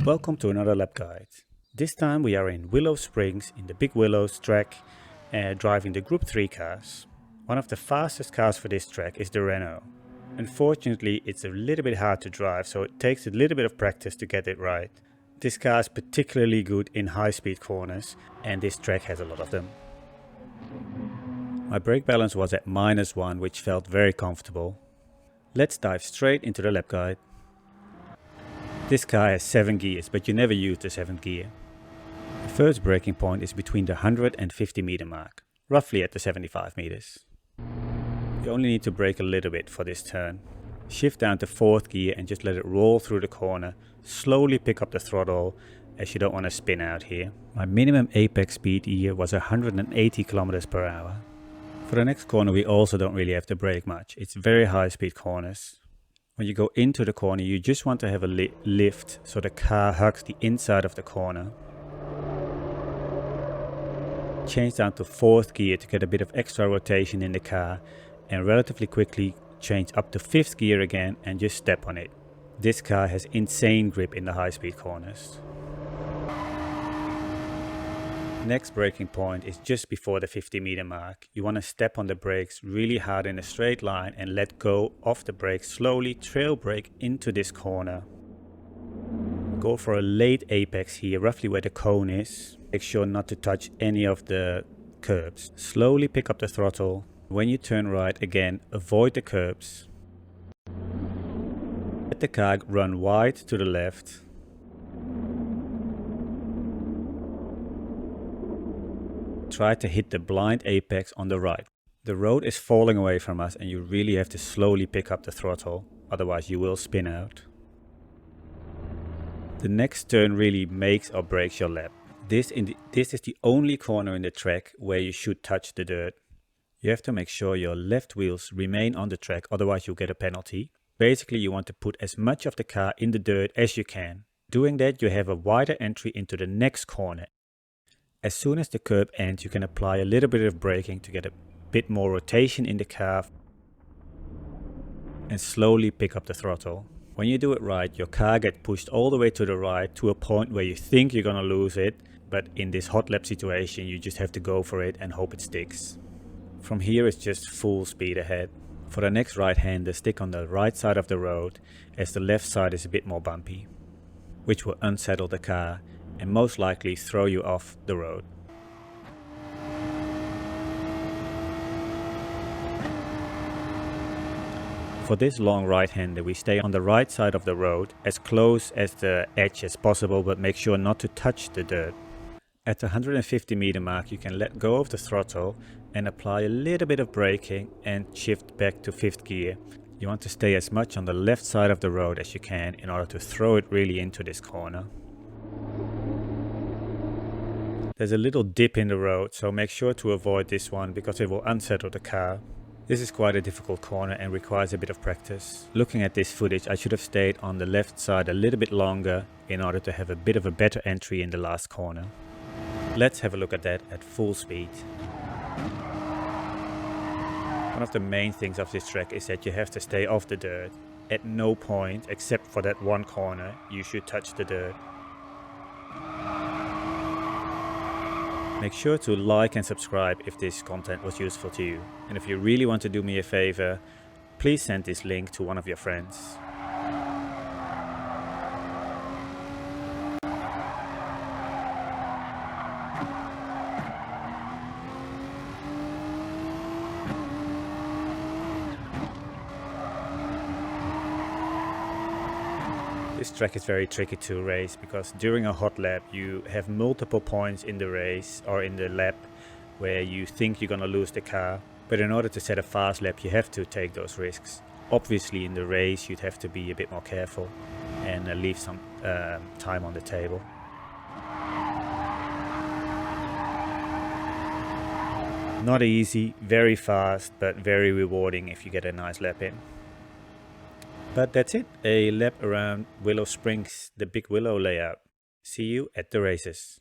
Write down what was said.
Welcome to another lap guide. This time we are in Willow Springs in the Big Willows track, driving the Gr.3 cars. One of the fastest cars for this track is the Renault. Unfortunately, it's a little bit hard to drive, so it takes a little bit of practice to get it right. This car is particularly good in high-speed corners, and this track has a lot of them. My brake balance was at -1, which felt very comfortable. Let's dive straight into the lap guide. This car has 7 gears, but you never use the 7th gear. The first braking point is between the 150 meter mark, roughly at the 75 meters. You only need to brake a little bit for this turn. Shift down to 4th gear and just let it roll through the corner. Slowly pick up the throttle as you don't want to spin out here. My minimum apex speed here was 180 km per hour. For the next corner we also don't really have to brake much. It's very high speed corners. When you go into the corner, you just want to have a lift so the car hugs the inside of the corner. Change down to 4th gear to get a bit of extra rotation in the car, and relatively quickly change up to 5th gear again and just step on it. This car has insane grip in the high speed corners. Next braking point is just before the 50 meter mark. You want to step on the brakes really hard in a straight line and let go of the brakes slowly, trail brake into this corner. Go for a late apex here, roughly where the cone is. Make sure not to touch any of the curbs. Slowly pick up the throttle. When you turn right again, avoid the curbs. Let the car run wide to the left. Try to hit the blind apex on the right. The road is falling away from us and you really have to slowly pick up the throttle, otherwise you will spin out. The next turn really makes or breaks your lap. This is the only corner in the track where you should touch the dirt. You have to make sure your left wheels remain on the track, otherwise you'll get a penalty. Basically you want to put as much of the car in the dirt as you can. Doing that you have a wider entry into the next corner. As soon as the curb ends, you can apply a little bit of braking to get a bit more rotation in the car and slowly pick up the throttle. When you do it right, your car gets pushed all the way to the right to a point where you think you're gonna lose it, but in this hot lap situation you just have to go for it and hope it sticks. From here it's just full speed ahead. For the next right-hander, stick on the right side of the road as the left side is a bit more bumpy, which will unsettle the car and most likely throw you off the road. For this long right-hander we stay on the right side of the road as close as the edge as possible, but make sure not to touch the dirt. At the 150 meter mark you can let go of the throttle and apply a little bit of braking and shift back to 5th gear. You want to stay as much on the left side of the road as you can in order to throw it really into this corner. There's a little dip in the road, so make sure to avoid this one because it will unsettle the car. This is quite a difficult corner and requires a bit of practice. Looking at this footage, I should have stayed on the left side a little bit longer in order to have a bit of a better entry in the last corner. Let's have a look at that at full speed. One of the main things of this track is that you have to stay off the dirt. At no point, except for that one corner, you should touch the dirt. Make sure to like and subscribe if this content was useful to you. And if you really want to do me a favor, please send this link to one of your friends. This track is very tricky to race because during a hot lap you have multiple points in the race or in the lap where you think you're gonna lose the car, but in order to set a fast lap you have to take those risks. Obviously in the race you'd have to be a bit more careful and leave some time on the table. Not easy, very fast, but very rewarding if you get a nice lap in. But that's it, a lap around Willow Springs, the Big Willow layout. See you at the races.